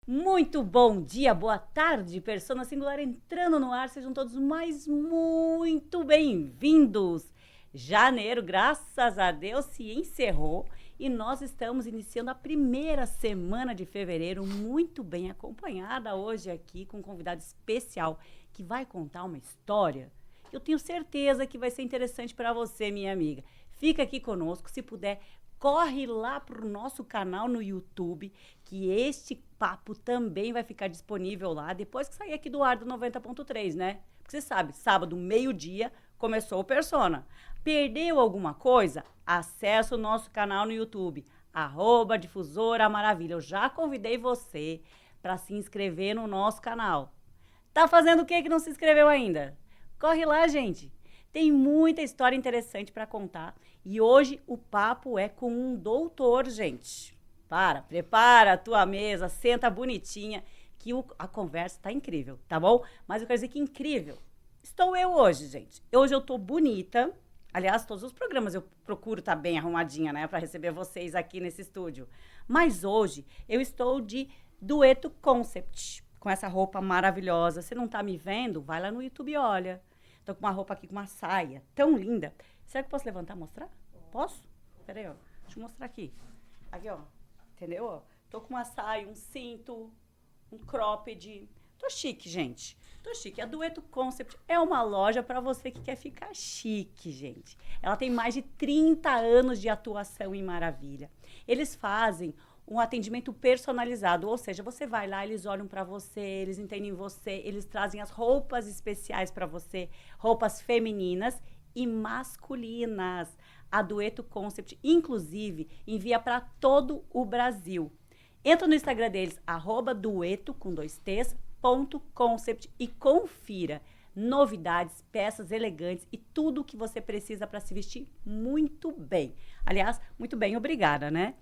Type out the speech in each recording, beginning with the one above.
Muito bom dia, boa tarde, persona singular entrando no ar, sejam todos mais muito bem-vindos. Janeiro, graças a Deus, se encerrou e nós estamos iniciando a primeira semana de fevereiro, muito bem acompanhada hoje aqui com um convidado especial que vai contar uma história. Eu tenho certeza que vai ser interessante para você, minha amiga. Fica aqui conosco, se puder. Corre lá para o nosso canal no YouTube, que este papo também vai ficar disponível lá depois que sair aqui do ar do 90.3, né? Porque você sabe, sábado, meio-dia, começou o Persona. Perdeu alguma coisa? Acesse o nosso canal no YouTube, @Difusora Maravilha. Eu já convidei você para se inscrever no nosso canal. Tá fazendo o que não se inscreveu ainda? Corre lá, gente. Tem muita história interessante para contar e hoje o papo é com um doutor, gente. Prepara a tua mesa, senta bonitinha, que a conversa tá incrível, tá bom? Mas eu quero dizer que incrível estou eu hoje, gente. Hoje eu tô bonita. Aliás, todos os programas eu procuro estar bem arrumadinha, né, para receber vocês aqui nesse estúdio. Mas hoje eu estou de Dueto Concept, com essa roupa maravilhosa. Você não tá me vendo? Vai lá no YouTube e olha. Tô com uma roupa aqui, com uma saia tão linda. Será que eu posso levantar e mostrar? Posso? Peraí, ó. Deixa eu mostrar aqui. Aqui, ó. Entendeu? Tô com uma saia, um cinto, um cropped. Tô chique, gente. Tô chique. A Dueto Concept é uma loja para você que quer ficar chique, gente. Ela tem mais de 30 anos de atuação em Maravilha. Eles fazem um atendimento personalizado, ou seja, você vai lá, eles olham para você, eles entendem você, eles trazem as roupas especiais para você, roupas femininas e masculinas. A Dueto Concept, inclusive, envia para todo o Brasil. Entra no Instagram deles, @dueto, com 2 T's, .concept e confira novidades, peças elegantes e tudo o que você precisa para se vestir muito bem. Aliás, muito bem, obrigada, né?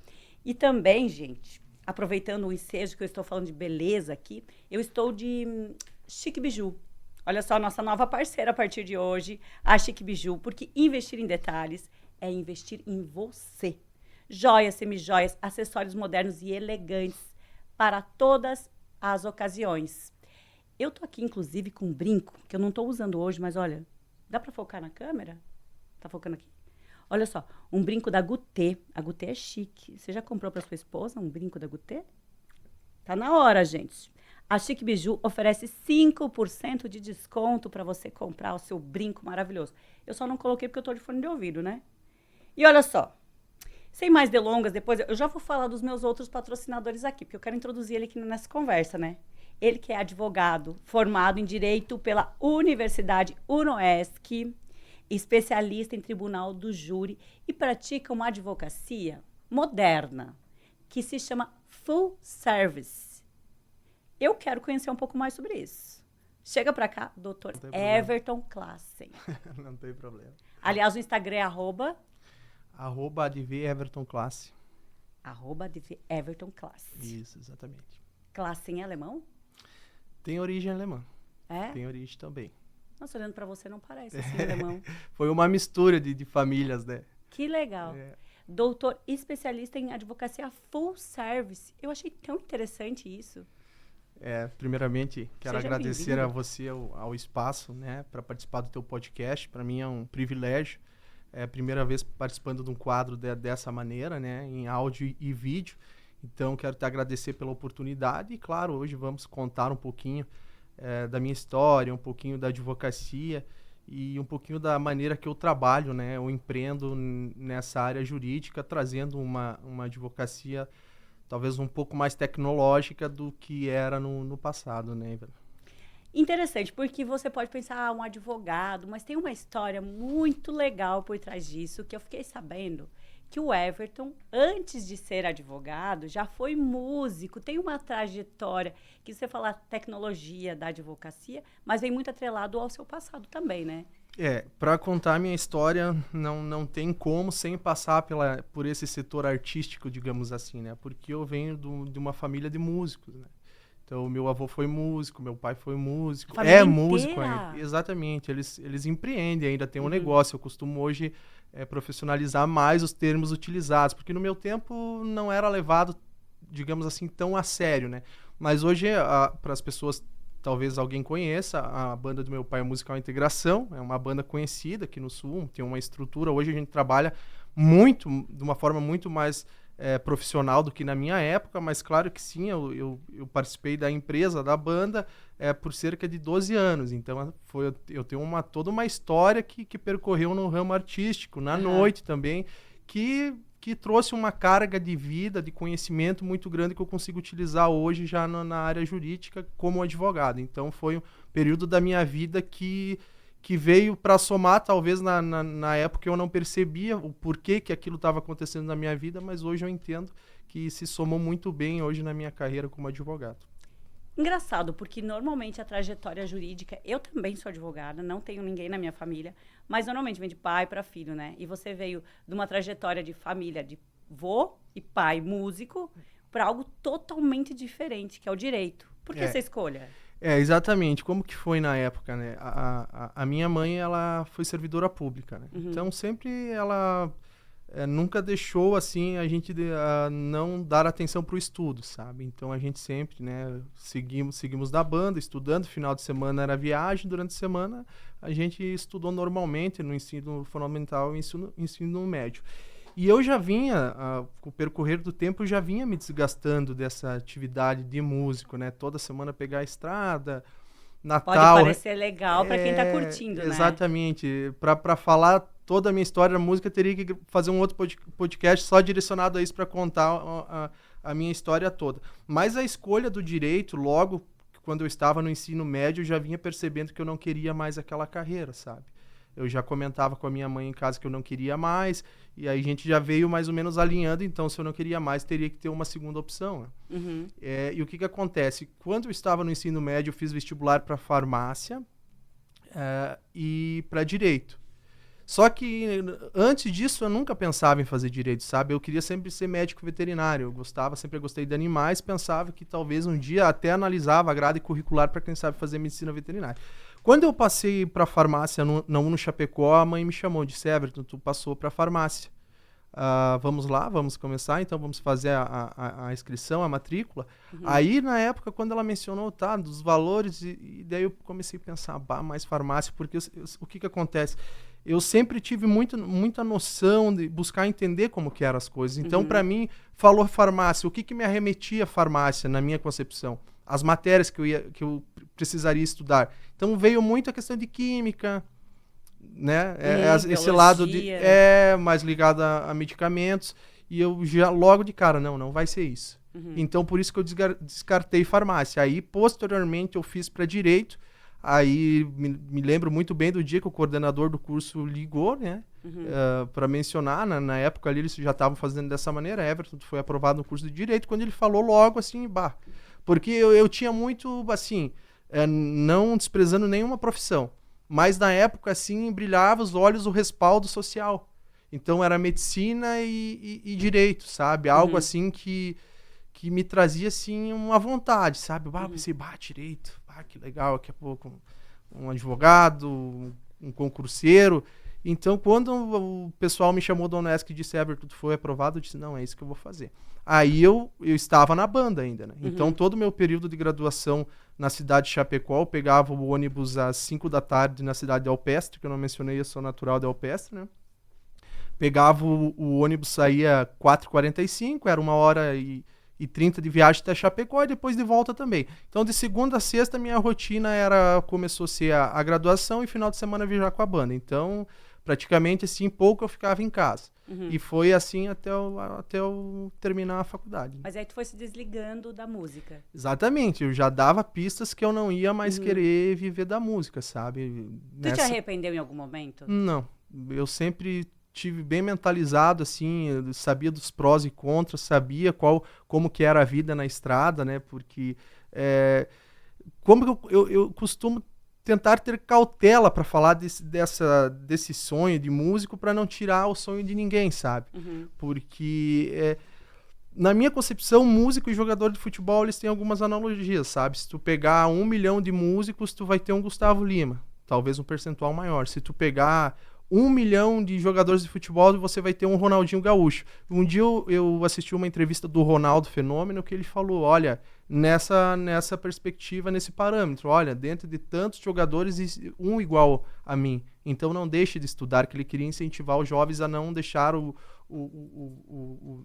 E também, gente, aproveitando o ensejo que eu estou falando de beleza aqui, eu estou de Chic Biju. Olha só, nossa nova parceira a partir de hoje, a Chic Biju, porque investir em detalhes é investir em você. Joias, semijoias, acessórios modernos e elegantes para todas as ocasiões. Eu tô aqui, inclusive, com um brinco, que eu não tô usando hoje, mas olha, dá para focar na câmera? Tá focando aqui? Olha só, um brinco da Guttê. A Guttê é chique. Você já comprou para sua esposa um brinco da Guttê? Tá na hora, gente. A Chic Biju oferece 5% de desconto para você comprar o seu brinco maravilhoso. Eu só não coloquei porque eu tô de fone de ouvido, né? E olha só, sem mais delongas, depois eu já vou falar dos meus outros patrocinadores aqui, porque eu quero introduzir ele aqui nessa conversa, né? Ele que é advogado, formado em Direito pela Universidade UNOESC, especialista em tribunal do júri e pratica uma advocacia moderna, que se chama Full Service. Eu quero conhecer um pouco mais sobre isso. Chega pra cá, doutor Everton Classen. Não tem problema. Aliás, o Instagram é @ADV_EvertonClasse. @ADV_EvertonClasse. Isso, exatamente. Classen é alemão? Tem origem alemã. É? Tem origem também. Nossa, olhando pra você não parece assim alemão. Foi uma mistura de famílias, né? Que legal. Doutor especialista em advocacia full service. Eu achei tão interessante isso. Primeiramente, quero Seja agradecer bem-vindo. a você ao espaço, né, para participar do teu podcast. Para mim é um privilégio. É a primeira vez participando de um quadro dessa maneira, né, em áudio e vídeo. Então, quero te agradecer pela oportunidade. E, claro, hoje vamos contar um pouquinho da minha história, um pouquinho da advocacia e um pouquinho da maneira que eu trabalho, né? Eu empreendo nessa área jurídica, trazendo uma advocacia talvez um pouco mais tecnológica do que era no passado, né, Ivana? Interessante, porque você pode pensar, um advogado, mas tem uma história muito legal por trás disso, que eu fiquei sabendo que o Everton, antes de ser advogado, já foi músico, tem uma trajetória, que você fala tecnologia da advocacia, mas vem muito atrelado ao seu passado também, né? Para contar a minha história, não tem como sem passar por esse setor artístico, digamos assim, né? Porque eu venho de uma família de músicos, né? Então, meu avô foi músico, meu pai foi músico, Família músico inteira? ainda. Exatamente, eles empreendem, ainda tem um negócio. Eu costumo hoje profissionalizar mais os termos utilizados, porque no meu tempo não era levado, digamos assim, tão a sério, né? Mas hoje, para as pessoas, talvez alguém conheça, a banda do meu pai é Musical Integração, é uma banda conhecida aqui no Sul, tem uma estrutura. Hoje a gente trabalha de uma forma muito mais profissional do que na minha época, mas claro que sim, eu participei da empresa, da banda, por cerca de 12 anos. Então eu tenho toda uma história que percorreu no ramo artístico, na noite também, que trouxe uma carga de vida, de conhecimento muito grande que eu consigo utilizar hoje já na área jurídica como advogado. Então foi um período da minha vida que veio para somar, talvez na época eu não percebia o porquê que aquilo estava acontecendo na minha vida, mas hoje eu entendo que se somou muito bem hoje na minha carreira como advogado. Engraçado, porque normalmente a trajetória jurídica, eu também sou advogada, não tenho ninguém na minha família, mas normalmente vem de pai para filho, né? E você veio de uma trajetória de família, de vô e pai músico, para algo totalmente diferente, que é o direito. Por que essa escolha? Exatamente. Como que foi na época, né? A minha mãe, ela foi servidora pública, né? Então, sempre ela nunca deixou, assim, a gente não dar atenção pro estudo, sabe? Então, a gente sempre, né, seguimos na banda, estudando. Final de semana era viagem, durante a semana a gente estudou normalmente no ensino fundamental e ensino médio. E eu já vinha, com o percorrer do tempo, eu já vinha me desgastando dessa atividade de músico, né? Toda semana pegar a estrada, Natal... Pode parecer legal para quem tá curtindo, né? Exatamente. Para falar toda a minha história da música, eu teria que fazer um outro podcast só direcionado a isso para contar a minha história toda. Mas a escolha do direito, logo quando eu estava no ensino médio, eu já vinha percebendo que eu não queria mais aquela carreira, sabe? Eu já comentava com a minha mãe em casa que eu não queria mais, e aí a gente já veio mais ou menos alinhando, então se eu não queria mais, teria que ter uma segunda opção. Né? E o que acontece? Quando eu estava no ensino médio, eu fiz vestibular para farmácia e para direito. Só que antes disso eu nunca pensava em fazer direito, sabe? Eu queria sempre ser médico veterinário, sempre gostei de animais, pensava que talvez um dia até analisava a grade curricular para quem sabe fazer medicina veterinária. Quando eu passei para farmácia na UNO Chapecó, a mãe me chamou, disse: Everton, tu passou para farmácia. Vamos lá, vamos começar, então vamos fazer a inscrição, a matrícula. Aí, na época, quando ela mencionou, dos valores, e daí eu comecei a pensar, mais farmácia, porque o que acontece? Eu sempre tive muita noção de buscar entender como que eram as coisas. Então, para mim, falou farmácia. O que me arremetia a farmácia, na minha concepção? As matérias que eu precisaria estudar. Então, veio muito a questão de química, né? Esse lado mais ligado a medicamentos. E eu já, logo de cara, não vai ser isso. Então, por isso que eu descartei farmácia. Aí, posteriormente, eu fiz para direito. Aí me lembro muito bem do dia que o coordenador do curso ligou, né? Para mencionar, na época ali eles já estavam fazendo dessa maneira. Everton foi aprovado no curso de Direito. Quando ele falou logo assim, porque eu tinha muito, assim, não desprezando nenhuma profissão, mas na época, assim, brilhava os olhos o respaldo social. Então era medicina e direito, sabe? Algo assim que me trazia, assim, uma vontade, sabe? Pensei, direito, que legal, daqui a pouco um advogado, um concurseiro. Então, quando o pessoal me chamou do Unesc e disse: Everton, tu foi aprovado, eu disse: não, é isso que eu vou fazer. Aí eu estava na banda ainda, né? Então, todo o meu período de graduação na cidade de Chapecó, eu pegava o ônibus às 5 da tarde na cidade de Alpestre, que eu não mencionei, eu sou natural de Alpestre, né? Pegava o ônibus, saía 4h45, era 1h30 de viagem até Chapecó e depois de volta também. Então, de segunda a sexta, minha rotina começou a ser a graduação e final de semana viajar com a banda. Então, praticamente, assim, pouco eu ficava em casa. E foi assim até eu terminar a faculdade. Mas aí tu foi se desligando da música. Exatamente. Eu já dava pistas que eu não ia mais querer viver da música, sabe? Tu te arrependeu em algum momento? Não. Eu sempre tive bem mentalizado, assim, eu sabia dos prós e contras, sabia como que era a vida na estrada, né? Porque como eu costumo tentar ter cautela para falar desse sonho de músico, para não tirar o sonho de ninguém, sabe? Porque na minha concepção, músico e jogador de futebol, eles têm algumas analogias, sabe? Se tu pegar 1 milhão de músicos, tu vai ter um Gustavo Lima, talvez um percentual maior. Se tu pegar 1 milhão de jogadores de futebol, você vai ter um Ronaldinho Gaúcho. Um dia eu assisti uma entrevista do Ronaldo Fenômeno, que ele falou: olha, nessa perspectiva, nesse parâmetro. Olha, dentro de tantos jogadores, um igual a mim. Então não deixe de estudar, que ele queria incentivar os jovens a não deixar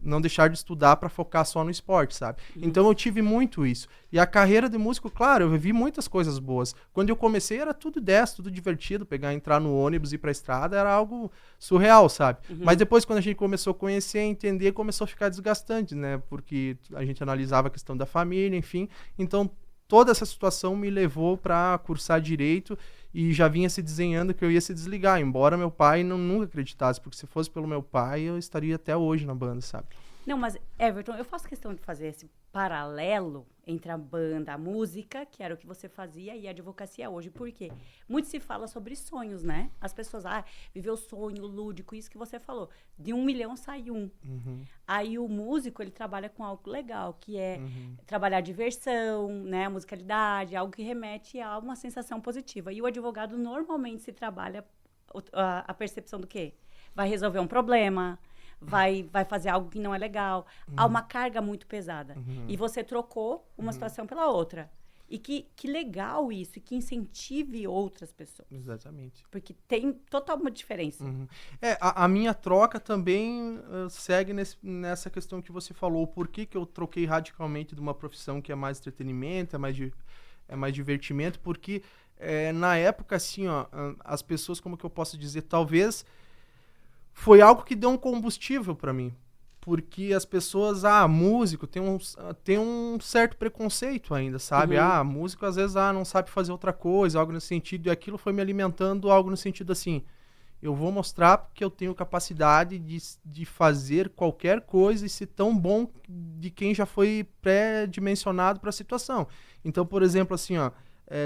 não deixar de estudar para focar só no esporte, sabe? Então eu tive muito isso. E a carreira de músico, claro, eu vivi muitas coisas boas. Quando eu comecei era tudo 10, tudo divertido, entrar no ônibus e ir pra estrada era algo surreal, sabe? Mas depois quando a gente começou a conhecer, entender, começou a ficar desgastante, né? Porque a gente analisava a questão da família, enfim. Então toda essa situação me levou para cursar direito e já vinha se desenhando que eu ia se desligar, embora meu pai nunca acreditasse, porque se fosse pelo meu pai, eu estaria até hoje na banda, sabe? Não, mas, Everton, eu faço questão de fazer esse paralelo entre a banda, a música, que era o que você fazia, e a advocacia hoje. Por quê? Muito se fala sobre sonhos, né? As pessoas, viver o sonho lúdico, isso que você falou. De 1 milhão sai um. Aí o músico, ele trabalha com algo legal, que é trabalhar diversão, né? A musicalidade, algo que remete a uma sensação positiva. E o advogado, normalmente, se trabalha a percepção do quê? Vai resolver um problema, vai fazer algo que não é legal. Há uma carga muito pesada. E você trocou uma situação pela outra. E que legal isso, e que incentive outras pessoas. Exatamente. Porque tem total uma diferença. A minha troca também segue nessa questão que você falou. Por que eu troquei radicalmente de uma profissão que é mais entretenimento, é mais divertimento? Porque na época, assim, ó, as pessoas, como que eu posso dizer, talvez foi algo que deu um combustível para mim. Porque as pessoas, músico, tem um certo preconceito ainda, sabe? Músico às vezes não sabe fazer outra coisa, algo nesse sentido. E aquilo foi me alimentando algo no sentido assim, eu vou mostrar que eu tenho capacidade de fazer qualquer coisa e ser tão bom de quem já foi pré-dimensionado para a situação. Então, por exemplo, assim, ó,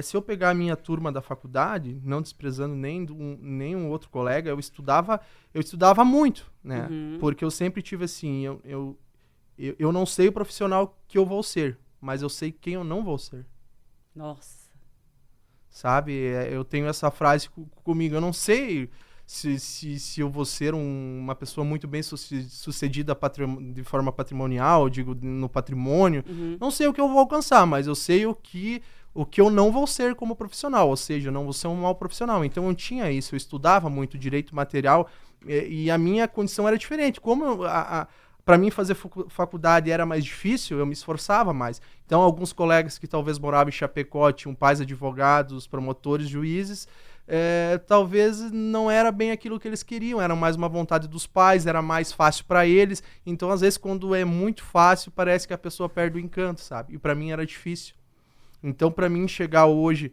se eu pegar a minha turma da faculdade, não desprezando nenhum outro colega, eu estudava muito, né? Porque eu sempre tive assim, eu não sei o profissional que eu vou ser, mas eu sei quem eu não vou ser. Nossa. Sabe? Eu tenho essa frase comigo, eu não sei se eu vou ser uma pessoa muito bem sucedida de forma patrimonial, digo, no patrimônio, não sei o que eu vou alcançar, mas eu sei o que eu não vou ser como profissional, ou seja, eu não vou ser um mau profissional. Então eu tinha isso, eu estudava muito direito material e a minha condição era diferente. Como para mim fazer faculdade era mais difícil, eu me esforçava mais. Então alguns colegas que talvez moravam em Chapecó, tinham pais advogados, promotores, juízes, talvez não era bem aquilo que eles queriam, era mais uma vontade dos pais, era mais fácil para eles. Então às vezes quando é muito fácil, parece que a pessoa perde o encanto, sabe? E para mim era difícil. Então, para mim chegar hoje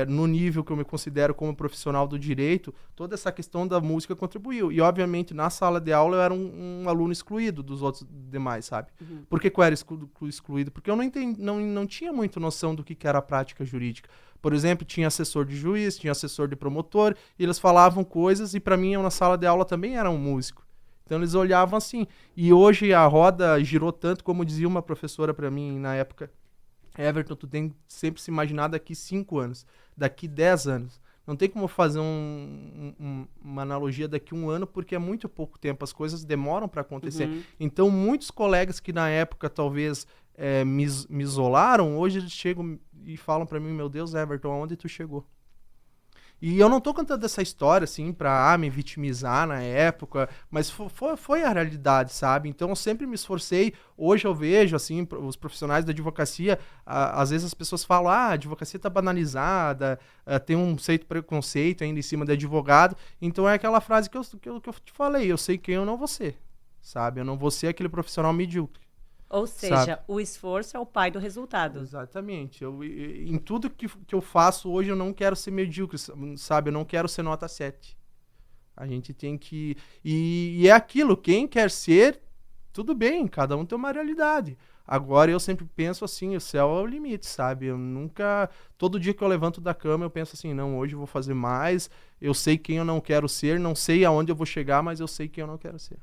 no nível que eu me considero como profissional do direito, toda essa questão da música contribuiu. E, obviamente, na sala de aula eu era um aluno excluído dos outros demais, sabe? Por que eu era excluído? Porque eu não tinha muito noção do que era a prática jurídica. Por exemplo, tinha assessor de juiz, tinha assessor de promotor, e eles falavam coisas, e para mim, eu na sala de aula também era um músico. Então, eles olhavam assim. E hoje a roda girou tanto, como dizia uma professora para mim na época, Everton, tu tem sempre se imaginar daqui 5 anos, daqui 10 anos. Não tem como fazer uma analogia daqui 1 ano, porque é muito pouco tempo, as coisas demoram para acontecer. Então, muitos colegas que na época talvez me isolaram, hoje eles chegam e falam para mim, meu Deus, Everton, aonde tu chegou? E eu não tô contando essa história, assim, pra me vitimizar na época, mas foi a realidade, sabe? Então eu sempre me esforcei. Hoje eu vejo, assim, os profissionais da advocacia, às vezes as pessoas falam, a advocacia tá banalizada, tem um certo preconceito ainda em cima de advogado. Então é aquela frase que eu te falei, eu sei quem eu não vou ser, sabe? Eu não vou ser aquele profissional medíocre. Ou seja, sabe? O esforço é o pai do resultado. Exatamente. Em tudo que eu faço hoje, eu não quero ser medíocre, sabe? Eu não quero ser nota 7. A gente tem que... E é aquilo, quem quer ser, tudo bem, cada um tem uma realidade. Agora eu sempre penso assim, o céu é o limite, sabe? Eu nunca... Todo dia que eu levanto da cama, eu penso assim, não, hoje eu vou fazer mais, eu sei quem eu não quero ser, não sei aonde eu vou chegar, mas eu sei quem eu não quero ser.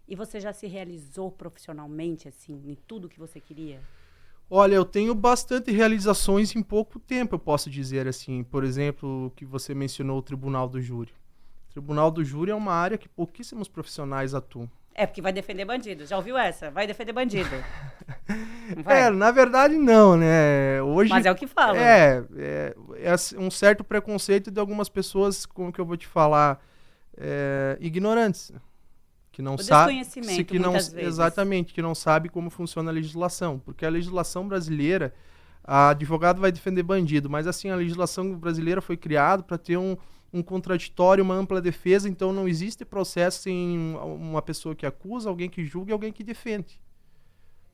E você já se realizou profissionalmente, assim, em tudo que você queria? Olha, eu tenho bastante realizações em pouco tempo, eu posso dizer assim. Por exemplo, o que você mencionou, o Tribunal do Júri. O Tribunal do Júri é uma área que pouquíssimos profissionais atuam. É, porque vai defender bandido. Já ouviu essa? Vai defender bandido. Não vai? Na verdade não, né? Hoje Mas é o que fala. é um certo preconceito de algumas pessoas, como que eu vou te falar, ignorantes, que não O sabem, desconhecimento, que não, muitas vezes. exatamente, que não sabe como funciona a legislação, porque a legislação brasileira, a advogado vai defender bandido, mas assim a legislação brasileira foi criada para ter um contraditório, uma ampla defesa, então não existe processo sem uma pessoa que acusa, alguém que julga e alguém que defende,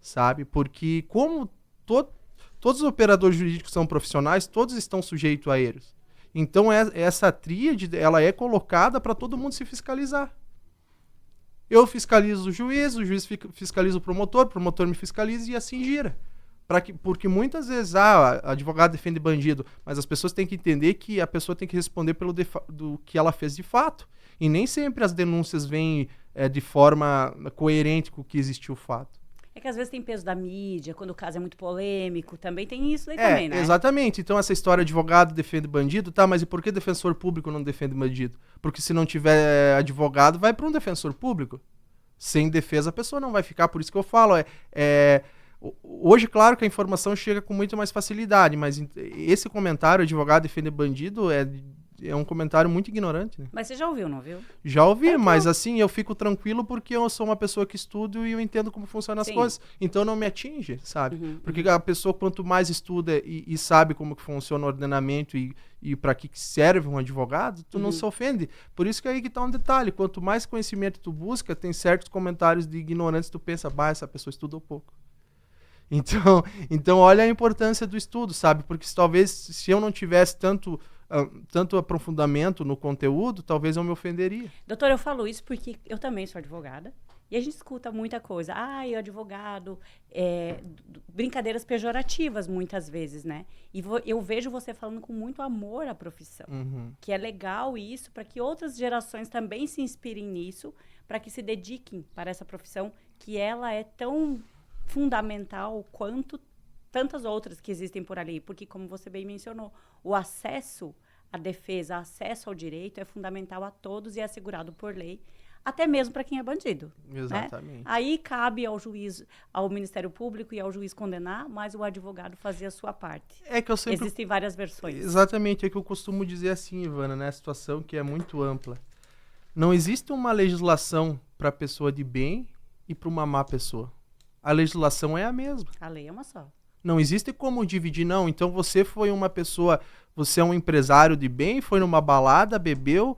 sabe? Porque como todos os operadores jurídicos são profissionais, todos estão sujeitos a eles. Então essa tríade, ela é colocada para todo mundo se fiscalizar. Eu fiscalizo o juiz fiscaliza o promotor me fiscaliza e assim gira. Porque muitas vezes advogado defende bandido, mas as pessoas têm que entender que a pessoa tem que responder do que ela fez de fato. E nem sempre as denúncias vêm de forma coerente com o que existiu o fato. É que às vezes tem peso da mídia, quando o caso é muito polêmico, também tem isso aí também, né? Exatamente. Então essa história advogado defende bandido, tá, mas e por que defensor público não defende bandido? Porque se não tiver advogado, vai para um defensor público. Sem defesa a pessoa não vai ficar, por isso que eu falo, hoje, claro que a informação chega com muito mais facilidade, mas esse comentário, advogado defende bandido, é um comentário muito ignorante. Né? Mas você já ouviu, não viu? Já ouvi, mas assim, eu fico tranquilo porque eu sou uma pessoa que estudo e eu entendo como funcionam as coisas. Então não me atinge, sabe? Porque a pessoa, quanto mais estuda e sabe como que funciona o ordenamento e para que serve um advogado, tu não se ofende. Por isso que aí que tá um detalhe. Quanto mais conhecimento tu busca, tem certos comentários de ignorantes, tu pensa, essa pessoa estudou pouco. Então olha a importância do estudo, sabe? Porque talvez se eu não tivesse tanto aprofundamento no conteúdo, talvez eu me ofenderia. Doutor, eu falo isso porque eu também sou advogada e a gente escuta muita coisa. O advogado, brincadeiras pejorativas muitas vezes, né? E eu vejo você falando com muito amor à profissão, que é legal isso, para que outras gerações também se inspirem nisso, para que se dediquem para essa profissão, que ela é tão fundamental quanto tantas outras que existem por ali, porque como você bem mencionou, o acesso à defesa, acesso ao direito é fundamental a todos e é assegurado por lei, até mesmo para quem é bandido. Exatamente. Né? Aí cabe ao juiz, ao Ministério Público e ao juiz condenar, mas o advogado fazer a sua parte. Existem várias versões. Exatamente, é que eu costumo dizer assim, Ivana, né, a situação que é muito ampla. Não existe uma legislação para a pessoa de bem e para uma má pessoa. A legislação é a mesma. A lei é uma só. Não existe como dividir, não. Então você foi uma pessoa, você é um empresário de bem, foi numa balada, bebeu,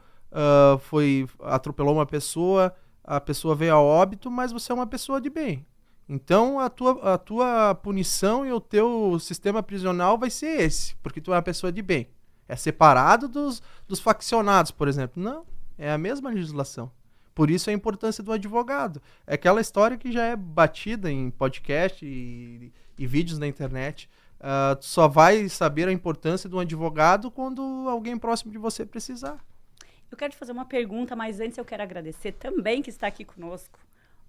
atropelou uma pessoa, a pessoa veio a óbito, mas você é uma pessoa de bem. Então a tua punição e o teu sistema prisional vai ser esse, porque tu é uma pessoa de bem. É separado dos faccionados, por exemplo. Não, é a mesma legislação. Por isso a importância do advogado. É aquela história que já é batida em podcast e vídeos na internet. Tu só vai saber a importância de um advogado quando alguém próximo de você precisar. Eu quero te fazer uma pergunta, mas antes eu quero agradecer também que está aqui conosco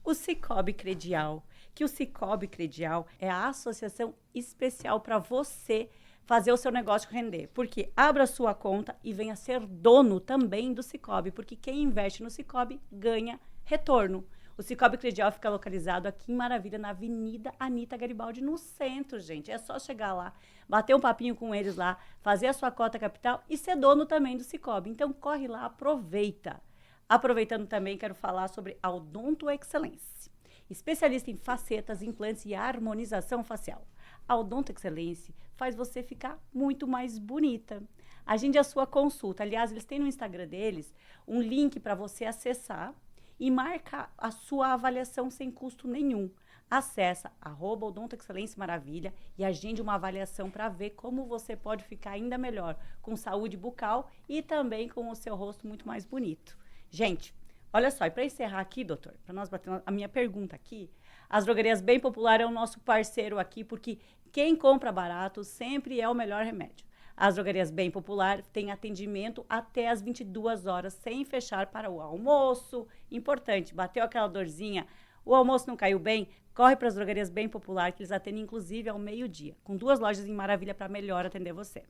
o Sicoob Credial, que o Sicoob Credial é a associação especial para você fazer o seu negócio render. Porque abra a sua conta e venha ser dono também do Sicoob, porque quem investe no Sicoob ganha retorno. O Sicoob Credial fica localizado aqui em Maravilha, na Avenida Anita Garibaldi, no centro, gente. É só chegar lá, bater um papinho com eles lá, fazer a sua cota capital e ser dono também do Sicoob. Então, corre lá, aproveita. Aproveitando também, quero falar sobre a Odonto Excelência, especialista em facetas, implantes e harmonização facial. A Odonto Excelência faz você ficar muito mais bonita. Agende a sua consulta. Aliás, eles têm no Instagram deles um link para você acessar e marca a sua avaliação sem custo nenhum. Acessa @Odonto Excelência Maravilha e agende uma avaliação para ver como você pode ficar ainda melhor, com saúde bucal e também com o seu rosto muito mais bonito. Gente, olha só, e para encerrar aqui, doutor, para nós bater a minha pergunta aqui, as Drogarias Bem Popular é o nosso parceiro aqui, porque quem compra barato sempre é o melhor remédio. As Drogarias Bem Popular têm atendimento até às 22 horas, sem fechar para o almoço. Importante, bateu aquela dorzinha, o almoço não caiu bem, corre para as Drogarias Bem Popular, que eles atendem inclusive ao meio-dia, com 2 lojas em Maravilha para melhor atender você.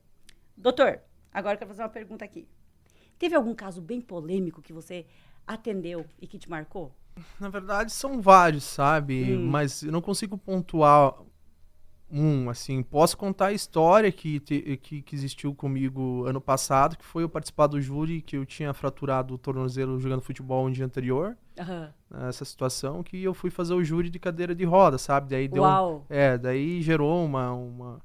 Doutor, agora eu quero fazer uma pergunta aqui. Teve algum caso bem polêmico que você atendeu e que te marcou? Na verdade, são vários, sabe? Mas eu não consigo pontuar assim. Posso contar a história que existiu comigo ano passado, que foi eu participar do júri, que eu tinha fraturado o tornozelo jogando futebol no dia anterior. Essa situação que eu fui fazer o júri de cadeira de roda, sabe? Daí deu daí gerou uma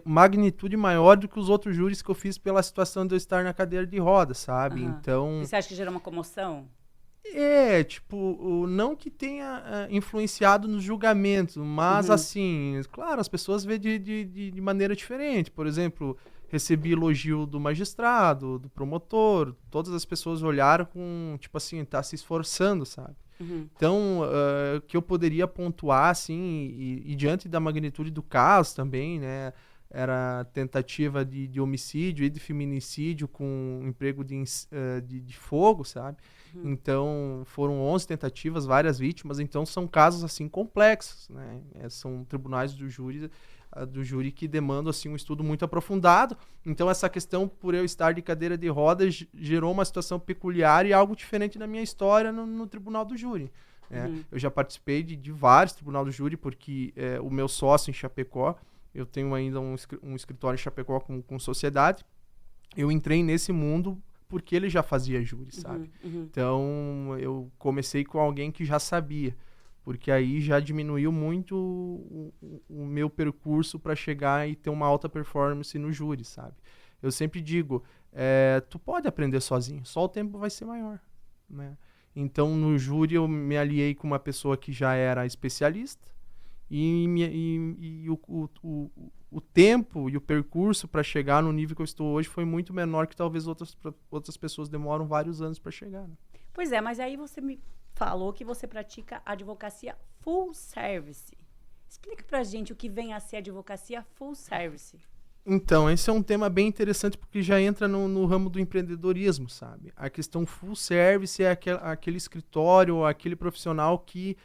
magnitude maior do que os outros júris que eu fiz pela situação de eu estar na cadeira de roda, sabe? Então... Você acha que gerou uma comoção? Não que tenha influenciado nos julgamentos, mas assim, claro, as pessoas veem de maneira diferente. Por exemplo, recebi elogio do magistrado, do promotor, todas as pessoas olharam com, tipo assim, tá se esforçando, sabe? Então, que eu poderia pontuar, assim, e diante da magnitude do caso também, né, era tentativa de homicídio e de feminicídio com emprego de fogo, sabe? Então, foram 11 tentativas, várias vítimas, então são casos, assim, complexos, né? São tribunais do júri que demandam, assim, um estudo muito aprofundado. Então, essa questão, por eu estar de cadeira de rodas, gerou uma situação peculiar e algo diferente na minha história no tribunal do júri. Eu já participei de vários tribunais do júri, porque o meu sócio em Chapecó, eu tenho ainda um escritório em Chapecó com sociedade, eu entrei nesse mundo porque ele já fazia júri, sabe? Então, eu comecei com alguém que já sabia, porque aí já diminuiu muito o meu percurso para chegar e ter uma alta performance no júri, sabe? Eu sempre digo, tu pode aprender sozinho, só o tempo vai ser maior, né? Então, no júri, eu me aliei com uma pessoa que já era especialista, e o tempo e o percurso para chegar no nível que eu estou hoje foi muito menor que talvez outras pessoas demoram vários anos para chegar, né? Pois é, mas aí você me falou que você pratica advocacia full service. Explica pra gente o que vem a ser advocacia full service. Então, esse é um tema bem interessante porque já entra no ramo do empreendedorismo, sabe? A questão full service é aquele escritório, aquele profissional que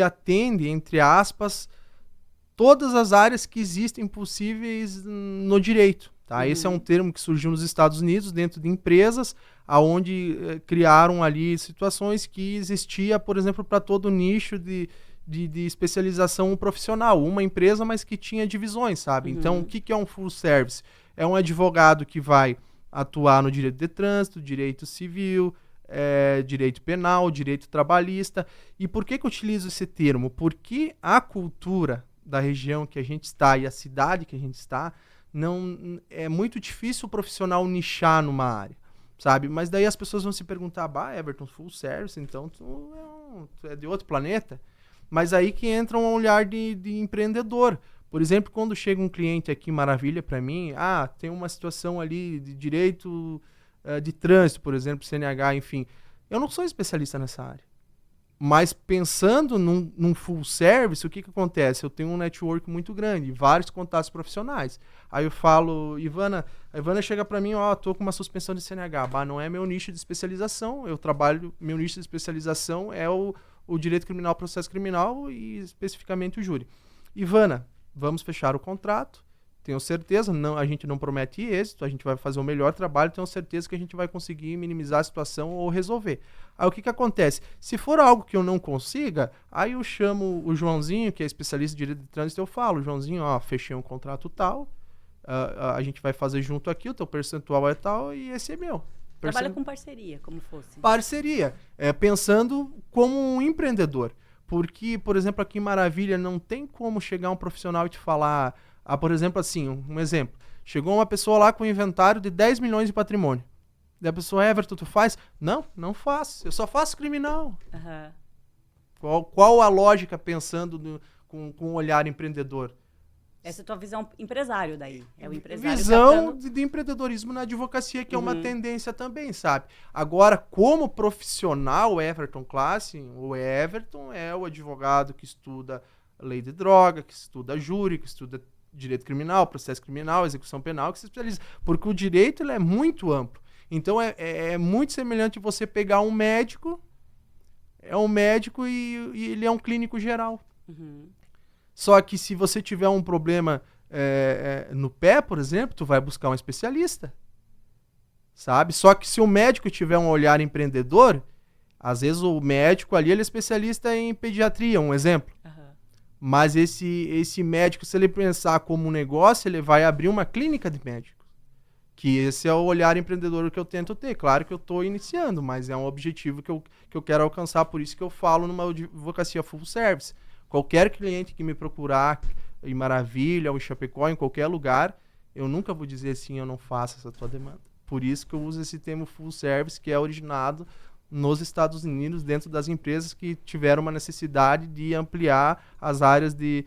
atende, entre aspas, todas as áreas que existem possíveis no direito, tá? Esse é um termo que surgiu nos Estados Unidos, dentro de empresas, onde criaram ali situações que existia, por exemplo, para todo nicho de especialização profissional. Uma empresa, mas que tinha divisões, sabe? Então, o que é um full service? É um advogado que vai atuar no direito de trânsito, direito civil, direito penal, direito trabalhista. E por que eu utilizo esse termo? Porque a cultura da região que a gente está e a cidade que a gente está, não é muito difícil o profissional nichar numa área, sabe? Mas daí as pessoas vão se perguntar, Everton, full service, então tu é de outro planeta? Mas aí que entra um olhar de empreendedor. Por exemplo, quando chega um cliente aqui, maravilha para mim, tem uma situação ali de direito de trânsito, por exemplo, CNH, enfim. Eu não sou especialista nessa área. Mas pensando num full service, o que acontece? Eu tenho um network muito grande, vários contatos profissionais. Aí eu falo, a Ivana chega para mim, tô com uma suspensão de CNH. Não é meu nicho de especialização, meu nicho de especialização é o direito criminal, processo criminal e especificamente o júri. Ivana, vamos fechar o contrato. Tenho certeza, a gente não promete êxito, a gente vai fazer o melhor trabalho, tenho certeza que a gente vai conseguir minimizar a situação ou resolver. Aí o que acontece? Se for algo que eu não consiga, aí eu chamo o Joãozinho, que é especialista em direito de trânsito, eu falo, Joãozinho, fechei um contrato tal, a gente vai fazer junto aqui, o teu percentual é tal e esse é meu. Trabalha com parceria, como fosse. Parceria, pensando como um empreendedor. Porque, por exemplo, aqui em Maravilha não tem como chegar um profissional e te falar... por exemplo, assim, um exemplo. Chegou uma pessoa lá com um inventário de 10 milhões de patrimônio. Daí a pessoa, Everton, tu faz? Não faço. Eu só faço criminal. Qual a lógica pensando com um olhar empreendedor? Essa é a tua visão empresário daí. É o empresário visão de empreendedorismo na advocacia, que é uma tendência também, sabe? Agora, como profissional, Everton Classen, o Everton é o advogado que estuda lei de droga, que estuda júri, que estuda direito criminal, processo criminal, execução penal, que se especializa. Porque o direito ele é muito amplo. Então, é muito semelhante você pegar um médico, e ele é um clínico geral. Só que se você tiver um problema no pé, por exemplo, tu vai buscar um especialista. sabe? Só que se o médico tiver um olhar empreendedor, às vezes o médico ali ele é especialista em pediatria, um exemplo. Aham. Mas esse médico, se ele pensar como um negócio, ele vai abrir uma clínica de médicos. Que esse é o olhar empreendedor que eu tento ter. Claro que eu estou iniciando, mas é um objetivo que eu quero alcançar, por isso que eu falo numa advocacia full service. Qualquer cliente que me procurar em Maravilha, ou em Chapecó, em qualquer lugar, eu nunca vou dizer assim, eu não faço essa tua demanda. Por isso que eu uso esse termo full service, que é originado nos Estados Unidos, dentro das empresas que tiveram uma necessidade de ampliar as áreas de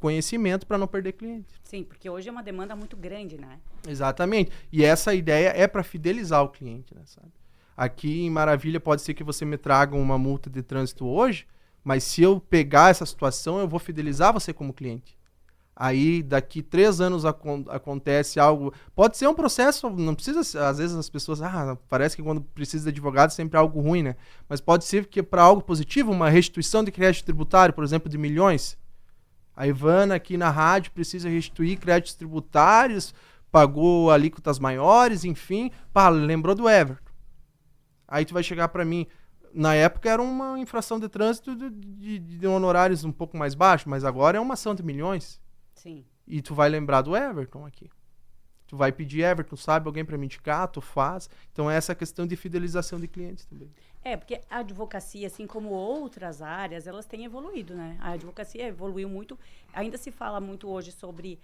conhecimento para não perder cliente. Sim, porque hoje é uma demanda muito grande, né? Exatamente. E essa ideia é para fidelizar o cliente, né, sabe? Aqui em Maravilha pode ser que você me traga uma multa de trânsito hoje, mas se eu pegar essa situação, eu vou fidelizar você como cliente. Aí, daqui 3 anos acontece algo... Pode ser um processo, não precisa... Às vezes as pessoas... parece que quando precisa de advogado é sempre algo ruim, né? Mas pode ser que para algo positivo, uma restituição de crédito tributário, por exemplo, de milhões. A Ivana aqui na rádio precisa restituir créditos tributários, pagou alíquotas maiores, enfim. Lembrou do Everton. Aí tu vai chegar para mim... Na época era uma infração de trânsito de honorários um pouco mais baixos, mas agora é uma ação de milhões. Sim. E tu vai lembrar do Everton aqui. Tu vai pedir, Everton, sabe alguém para me indicar? Tu faz. Então é essa questão de fidelização de clientes também. Porque a advocacia, assim como outras áreas, elas têm evoluído, né? A advocacia evoluiu muito. Ainda se fala muito hoje sobre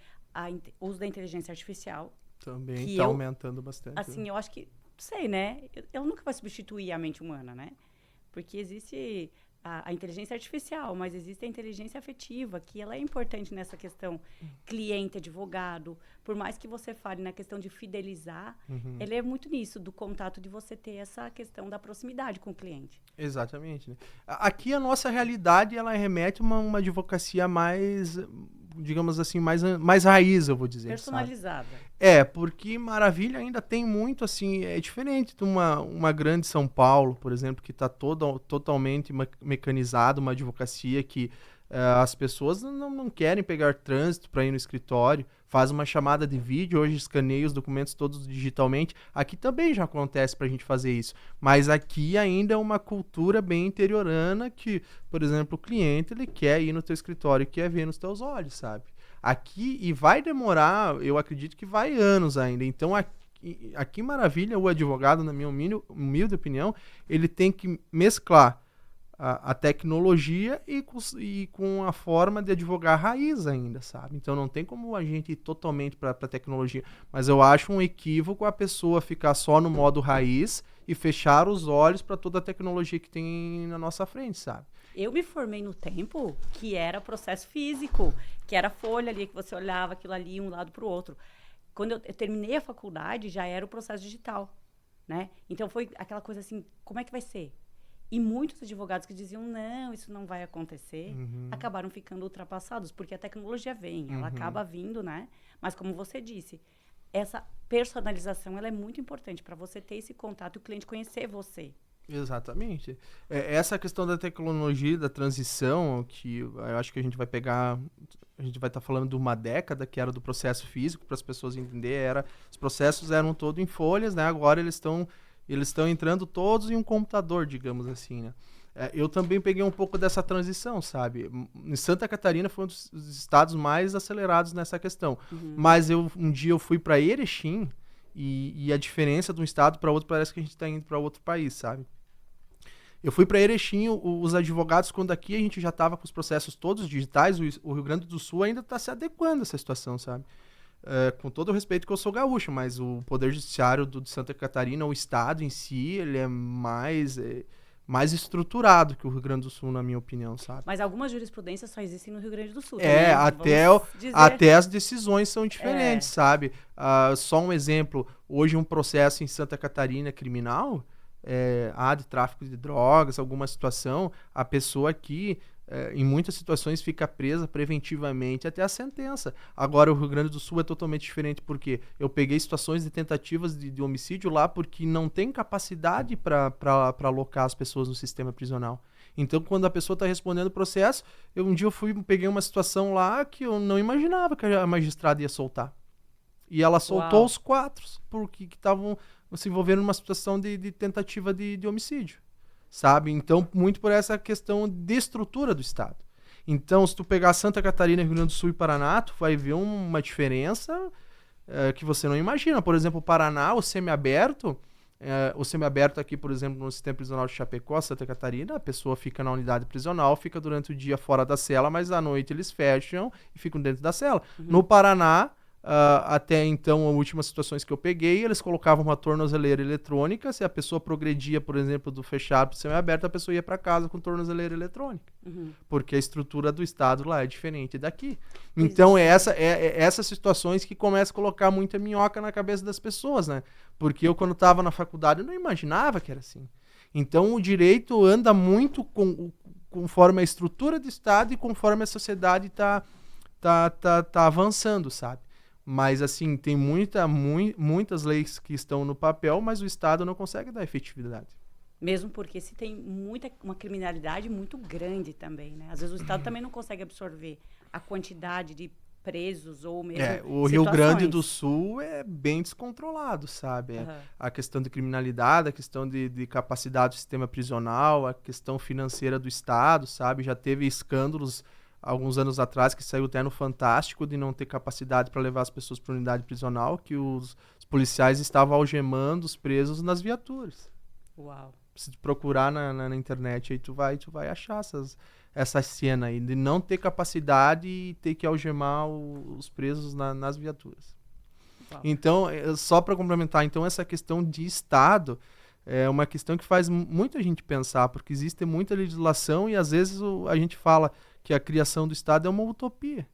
o uso da inteligência artificial. Também está aumentando bastante. Assim, eu acho que, não sei, né? Ela nunca vai substituir a mente humana, né? Porque existe a inteligência artificial, mas existe a inteligência afetiva, que ela é importante nessa questão cliente-advogado. Por mais que você fale na questão de fidelizar, ele é muito nisso, do contato de você ter essa questão da proximidade com o cliente. Exatamente. Né? Aqui a nossa realidade, ela remete a uma advocacia mais, digamos assim, mais raiz, eu vou dizer. Personalizada. Sabe? Porque Maravilha ainda tem muito, assim, é diferente de uma grande São Paulo, por exemplo, que está totalmente mecanizada, uma advocacia que as pessoas não querem pegar trânsito para ir no escritório, faz uma chamada de vídeo, hoje escaneia os documentos todos digitalmente. Aqui também já acontece para a gente fazer isso, mas aqui ainda é uma cultura bem interiorana que, por exemplo, o cliente ele quer ir no teu escritório, quer ver nos teus olhos, sabe? Aqui, e vai demorar, eu acredito que vai anos ainda. Então, aqui em Maravilha, o advogado, na minha humilde opinião, ele tem que mesclar a tecnologia e com a forma de advogar raiz ainda, sabe? Então, não tem como a gente ir totalmente para a tecnologia. Mas eu acho um equívoco a pessoa ficar só no modo raiz e fechar os olhos para toda a tecnologia que tem na nossa frente, sabe? Eu me formei no tempo que era processo físico, que era folha ali, que você olhava aquilo ali, um lado para o outro. Quando eu terminei a faculdade, já era o processo digital, né? Então, foi aquela coisa assim, como é que vai ser? E muitos advogados que diziam, não, isso não vai acontecer, acabaram ficando ultrapassados, porque a tecnologia vem, ela acaba vindo, né? Mas, como você disse, essa personalização ela é muito importante para você ter esse contato e o cliente conhecer você. Exatamente. Essa questão da tecnologia, da transição, que eu acho que a gente vai estar falando de uma década, que era do processo físico, para as pessoas entenderem, os processos eram todos em folhas, né? Agora eles estão entrando todos em um computador, digamos assim, né? Eu também peguei um pouco dessa transição, sabe? Em Santa Catarina foi um dos estados mais acelerados nessa questão. Mas um dia eu fui para Erechim e a diferença de um estado para outro parece que a gente está indo para outro país, sabe? Eu fui para Erechim, os advogados, quando aqui a gente já estava com os processos todos digitais, o Rio Grande do Sul ainda está se adequando a essa situação, sabe? Com todo o respeito que eu sou gaúcho, mas o Poder Judiciário de Santa Catarina, o Estado em si, ele é mais estruturado que o Rio Grande do Sul, na minha opinião, sabe? Mas algumas jurisprudências só existem no Rio Grande do Sul. Até as decisões são diferentes, sabe? Só um exemplo, hoje um processo em Santa Catarina criminal, de tráfico de drogas, alguma situação, a pessoa aqui, em muitas situações, fica presa preventivamente até a sentença. Agora, o Rio Grande do Sul é totalmente diferente, porque eu peguei situações de tentativas de homicídio lá porque não tem capacidade para alocar as pessoas no sistema prisional. Então, quando a pessoa está respondendo o processo, um dia peguei uma situação lá que eu não imaginava que a magistrada ia soltar. E ela soltou Uau. os 4, porque estavam se envolvendo numa situação de tentativa de homicídio, sabe? Então, muito por essa questão de estrutura do Estado. Então, se tu pegar Santa Catarina, Rio Grande do Sul e Paraná, tu vai ver uma diferença que você não imagina. Por exemplo, o Paraná, o semiaberto aqui, por exemplo, no sistema prisional de Chapecó, Santa Catarina, a pessoa fica na unidade prisional, fica durante o dia fora da cela, mas à noite eles fecham e ficam dentro da cela. No Paraná, até então, as últimas situações que eu peguei, eles colocavam uma tornozeleira eletrônica. Se a pessoa progredia, por exemplo, do fechado para o semiaberto, a pessoa ia para casa com tornozeleira eletrônica. Porque a estrutura do Estado lá é diferente daqui. Então, essas situações que começam a colocar muita minhoca na cabeça das pessoas, né? Porque eu, quando estava na faculdade, eu não imaginava que era assim. Então, o direito anda muito conforme a estrutura do Estado e conforme a sociedade tá avançando, sabe? Mas, assim, tem muitas leis que estão no papel, mas o Estado não consegue dar efetividade. Mesmo porque se tem uma criminalidade muito grande também, né? Às vezes o Estado também não consegue absorver a quantidade de presos ou mesmo o Rio Grande do Sul é bem descontrolado, sabe? A questão de criminalidade, a questão de capacidade do sistema prisional, a questão financeira do Estado, sabe? Já teve escândalos alguns anos atrás, que saiu até no Fantástico, de não ter capacidade para levar as pessoas para a unidade prisional, que os policiais estavam algemando os presos nas viaturas. Uau. Se tu procurar na internet, aí tu vai achar essa cena aí, de não ter capacidade e ter que algemar os presos nas viaturas. Uau. Então, só para complementar, então essa questão de Estado é uma questão que faz muita gente pensar, porque existe muita legislação e às vezes a gente fala que a criação do Estado é uma utopia,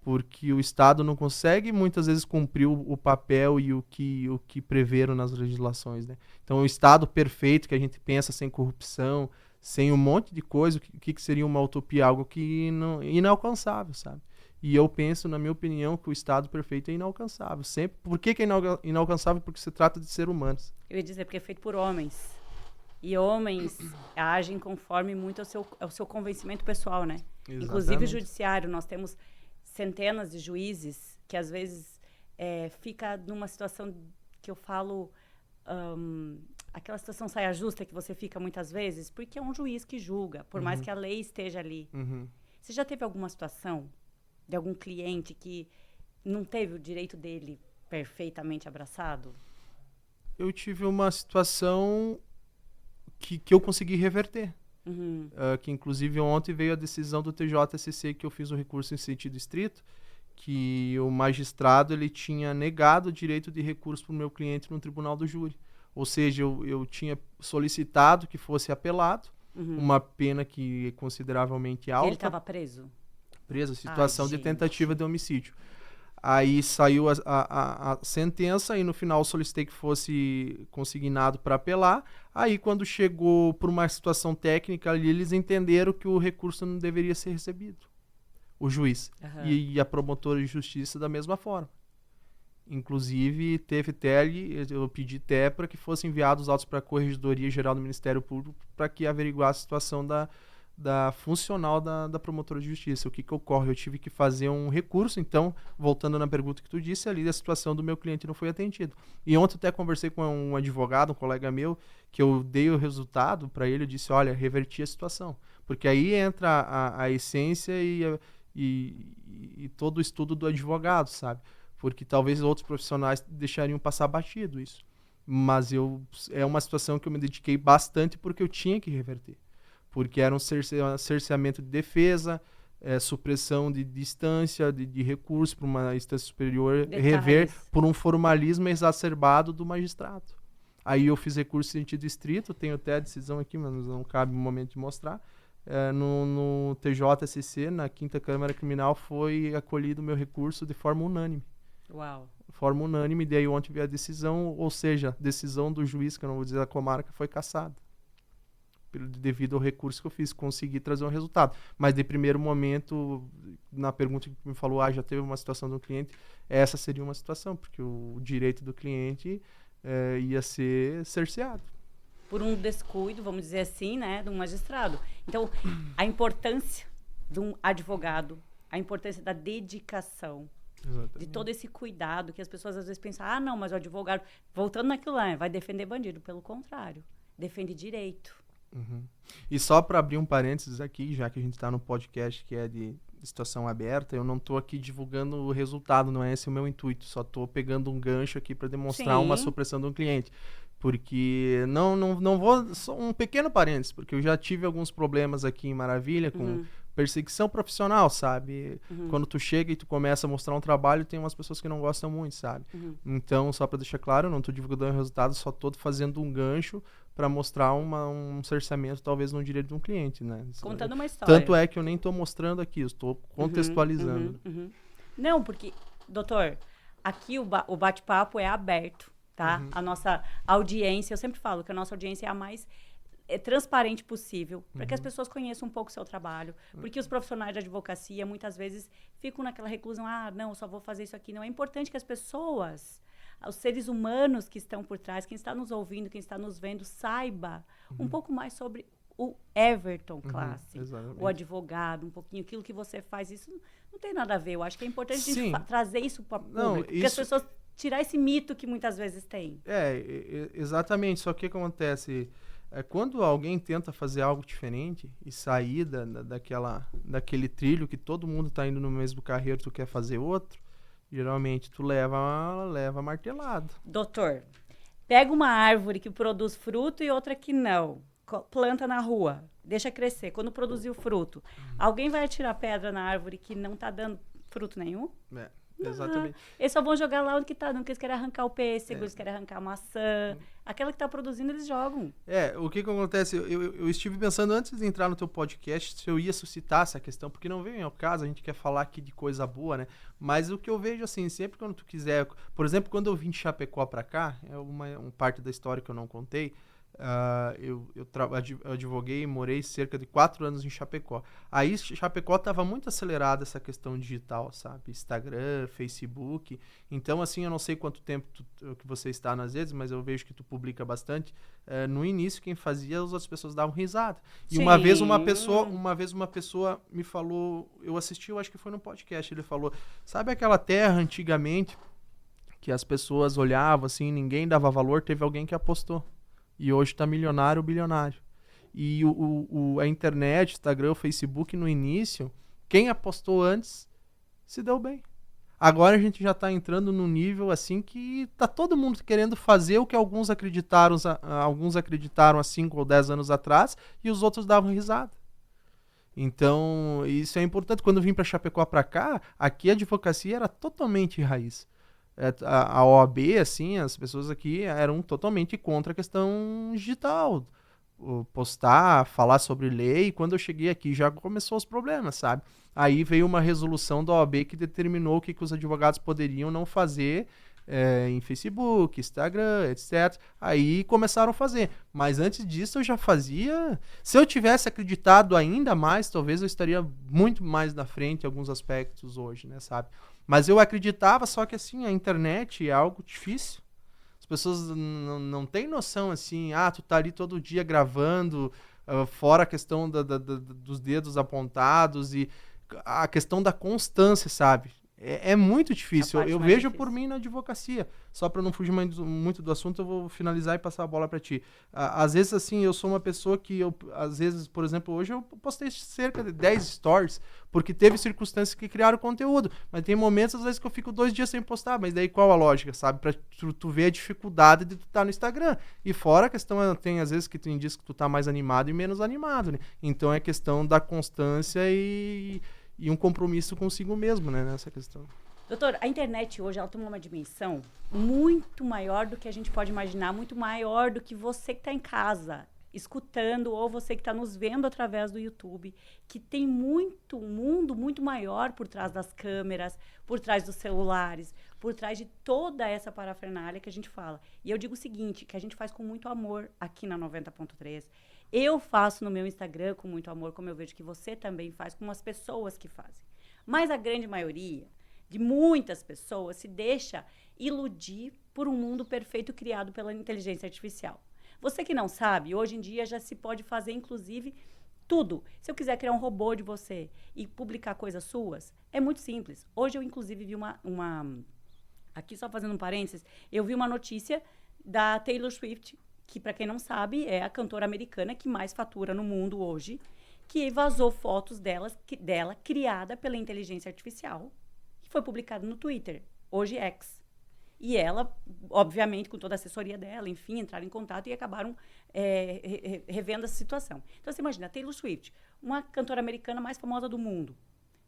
porque o Estado não consegue muitas vezes cumprir o papel e o que preveram nas legislações, né? Então, o Estado perfeito que a gente pensa, sem corrupção, sem um monte de coisa, o que seria uma utopia? Algo que inalcançável, sabe? E eu penso, na minha opinião, que o Estado perfeito é inalcançável. Sempre. Por que é inalcançável? Porque se trata de seres humanos. Eu ia dizer, porque é feito por homens. E homens agem conforme muito ao seu convencimento pessoal, né? Exatamente. Inclusive o judiciário, nós temos centenas de juízes que às vezes fica numa situação que eu falo, aquela situação saia justa que você fica muitas vezes, porque é um juiz que julga, por mais que a lei esteja ali. Você já teve alguma situação de algum cliente que não teve o direito dele perfeitamente abraçado? Eu tive uma situação que eu consegui reverter. Que inclusive ontem veio a decisão do TJSC, que eu fiz um recurso em sentido estrito, que o magistrado ele tinha negado o direito de recurso para o meu cliente no tribunal do júri. Ou seja, eu tinha solicitado que fosse apelado, uma pena que é consideravelmente alta. Ele estava preso? Preso, situação de tentativa de homicídio. Aí saiu a sentença e no final solicitei que fosse consignado para apelar. Aí quando chegou por uma situação técnica ali, eles entenderam que o recurso não deveria ser recebido. O juiz. E a promotora de justiça da mesma forma. Inclusive teve eu pedi até para que fossem enviados os autos para a Corregedoria Geral do Ministério Público para que averiguasse a situação da funcional da promotora de justiça. O que ocorre? Eu tive que fazer um recurso, então, voltando na pergunta que tu disse, ali a situação do meu cliente não foi atendida. E ontem até conversei com um advogado, um colega meu, que eu dei o resultado para ele, eu disse, olha, reverti a situação. Porque aí entra a essência e todo o estudo do advogado, sabe? Porque talvez outros profissionais deixariam passar batido isso. Mas é uma situação que eu me dediquei bastante porque eu tinha que reverter. Porque era um cerceamento de defesa, supressão de instância, de recurso para uma instância superior, rever por um formalismo exacerbado do magistrado. Aí eu fiz recurso em sentido estrito, tenho até a decisão aqui, mas não cabe no momento de mostrar. No TJSC, na 5ª Câmara Criminal, foi acolhido o meu recurso de forma unânime. Uau! Forma unânime, daí ontem veio a decisão, ou seja, a decisão do juiz, que eu não vou dizer da comarca, foi cassada. Devido ao recurso que eu fiz, consegui trazer um resultado. Mas de primeiro momento, na pergunta que me falou, já teve uma situação do cliente, essa seria uma situação, porque o direito do cliente ia ser cerceado. Por um descuido, vamos dizer assim, né, de um magistrado. Então, a importância de um advogado, a importância da dedicação, Exatamente. De todo esse cuidado que as pessoas às vezes pensam, não, mas o advogado, voltando naquilo lá, vai defender bandido. Pelo contrário, defende direito. Uhum. E só para abrir um parênteses aqui, já que a gente está no podcast que é de situação aberta, eu não estou aqui divulgando o resultado, não é esse o meu intuito, só estou pegando um gancho aqui para demonstrar uma supressão de um cliente. Porque não vou, só um pequeno parênteses, porque eu já tive alguns problemas aqui em Maravilha com perseguição profissional, sabe? Quando tu chega e tu começa a mostrar um trabalho, tem umas pessoas que não gostam muito, sabe? Então, só para deixar claro, eu não estou divulgando o resultado, só estou fazendo um gancho para mostrar um cerceamento, talvez, no direito de um cliente, né? Contando uma história. Tanto é que eu nem estou mostrando aqui, eu estou contextualizando. Não, porque, doutor, aqui o bate-papo é aberto, tá? A nossa audiência, eu sempre falo que a nossa audiência é a mais transparente possível, para que as pessoas conheçam um pouco o seu trabalho, porque os profissionais de advocacia muitas vezes ficam naquela reclusão, não, eu só vou fazer isso aqui. Não, é importante que as pessoas, os seres humanos que estão por trás, quem está nos ouvindo, quem está nos vendo, saiba um pouco mais sobre o Everton Classi, o advogado, um pouquinho, aquilo que você faz, isso não tem nada a ver. Eu acho que é importante a gente trazer isso para o público, porque as pessoas tirar esse mito que muitas vezes tem. Exatamente, só que o que acontece... quando alguém tenta fazer algo diferente e sair daquele trilho que todo mundo está indo no mesmo carreiro, tu quer fazer outro, geralmente tu leva martelado. Doutor, pega uma árvore que produz fruto e outra que não, planta na rua, deixa crescer. Quando produzir o fruto, alguém vai atirar pedra na árvore que não está dando fruto nenhum? Exatamente. Eles só vão jogar lá onde que tá, não, porque eles querem arrancar o pêssego, eles querem arrancar a maçã. Aquela que tá produzindo, eles jogam. O que acontece? Eu estive pensando antes de entrar no teu podcast se eu ia suscitar essa questão, porque não veio ao caso, a gente quer falar aqui de coisa boa, né? Mas o que eu vejo, assim, sempre quando tu quiser... Por exemplo, quando eu vim de Chapecó pra cá, é uma parte da história que eu não contei, eu advoguei e morei cerca de 4 anos em Chapecó. Aí Chapecó estava muito acelerada essa questão digital, sabe? Instagram, Facebook. Então, assim, eu não sei quanto tempo que você está nas redes, mas eu vejo que tu publica bastante. No início, quem fazia, as outras pessoas davam risada. E Sim. uma vez uma pessoa me falou, eu assisti, eu acho que foi no podcast, ele falou, sabe aquela terra antigamente que as pessoas olhavam assim, ninguém dava valor, teve alguém que apostou. E hoje está milionário ou bilionário. E a internet, Instagram, o Facebook, no início, quem apostou antes se deu bem. Agora a gente já está entrando num nível assim que está todo mundo querendo fazer o que alguns acreditaram há 5 ou 10 anos atrás e os outros davam risada. Então, isso é importante. Quando eu vim para Chapecó para cá, aqui a advocacia era totalmente raiz. A OAB, assim, as pessoas aqui eram totalmente contra a questão digital. Postar, falar sobre lei. Quando eu cheguei aqui já começou os problemas, sabe? Aí veio uma resolução da OAB que determinou o que os advogados poderiam não fazer em Facebook, Instagram, etc. Aí começaram a fazer. Mas antes disso eu já fazia... Se eu tivesse acreditado ainda mais, talvez eu estaria muito mais na frente em alguns aspectos hoje, né, sabe? Mas eu acreditava, só que assim, a internet é algo difícil. As pessoas não têm noção, assim, tu tá ali todo dia gravando, fora a questão dos dedos apontados e a questão da constância, sabe? É muito difícil. Eu vejo por mim na advocacia. Só para não fugir muito do assunto, eu vou finalizar e passar a bola para ti. Às vezes, assim, eu sou uma pessoa que, às vezes, por exemplo, hoje eu postei cerca de 10 stories, porque teve circunstâncias que criaram conteúdo. Mas tem momentos, às vezes, que eu fico 2 dias sem postar. Mas daí qual a lógica, sabe? Pra tu ver a dificuldade de tu estar no Instagram. E fora a questão, tem às vezes que tu diz que tu tá mais animado e menos animado, né? Então é questão da constância e um compromisso consigo mesmo, né, nessa questão. Doutor, a internet hoje, ela toma uma dimensão muito maior do que a gente pode imaginar, muito maior do que você que está em casa, escutando, ou você que está nos vendo através do YouTube, que tem um mundo muito maior por trás das câmeras, por trás dos celulares, por trás de toda essa parafernália que a gente fala. E eu digo o seguinte, que a gente faz com muito amor aqui na 90.3. Eu faço no meu Instagram com muito amor, como eu vejo que você também faz, com as pessoas que fazem. Mas a grande maioria de muitas pessoas se deixa iludir por um mundo perfeito criado pela inteligência artificial. Você que não sabe, hoje em dia já se pode fazer, inclusive, Tudo. Se eu quiser criar um robô de você e publicar coisas suas, é muito simples. Hoje eu, inclusive, vi uma aqui só fazendo um parênteses, eu vi uma notícia da Taylor Swift, que, para quem não sabe, é a cantora americana que mais fatura no mundo hoje, que vazou fotos dela criada pela inteligência artificial, que foi publicada no Twitter, hoje X. E ela, obviamente, com toda a assessoria dela, enfim, entraram em contato e acabaram revendo essa situação. Então, você imagina, a Taylor Swift, uma cantora americana mais famosa do mundo,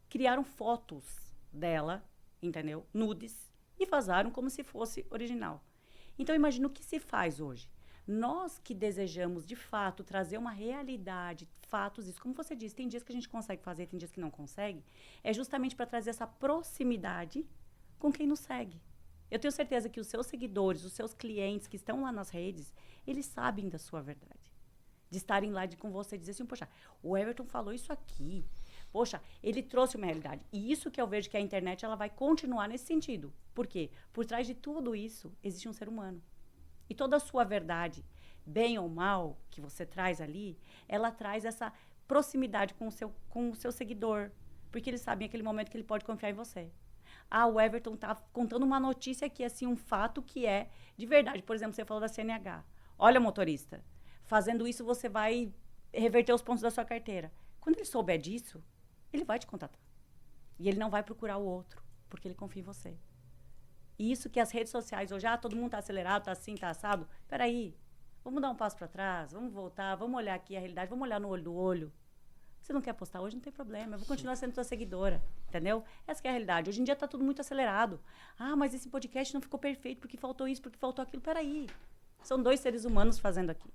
criaram fotos dela, entendeu? Nudes, e vazaram como se fosse original. Então, imagina o que se faz hoje. Nós que desejamos, de fato, trazer uma realidade, fatos, isso, como você disse, tem dias que a gente consegue fazer, tem dias que não consegue, é justamente para trazer essa proximidade com quem nos segue. Eu tenho certeza que os seus seguidores, os seus clientes que estão lá nas redes, eles sabem da sua verdade. De estarem lá com você e dizer assim, poxa, o Everton falou isso aqui. Poxa, ele trouxe uma realidade. E isso que eu vejo que a internet ela vai continuar nesse sentido. Por quê? Por trás de tudo isso, existe um ser humano. E toda a sua verdade, bem ou mal, que você traz ali, ela traz essa proximidade com o seu seguidor. Porque eles sabem aquele momento que ele pode confiar em você. Ah, o Everton tá contando uma notícia aqui, assim, um fato que é de verdade. Por exemplo, você falou da CNH. Olha, motorista, fazendo isso você vai reverter os pontos da sua carteira. Quando ele souber disso, ele vai te contatar. E ele não vai procurar o outro, porque ele confia em você. E isso que as redes sociais hoje, todo mundo tá acelerado, tá assim, tá assado. Peraí, vamos dar um passo para trás, vamos voltar, vamos olhar aqui a realidade, vamos olhar no olho do olho. Você não quer postar hoje, não tem problema. Eu vou continuar sendo sua seguidora, entendeu? Essa que é a realidade. Hoje em dia tá tudo muito acelerado. Ah, mas esse podcast não ficou perfeito porque faltou isso, porque faltou aquilo. Peraí, são 2 seres humanos fazendo aqui.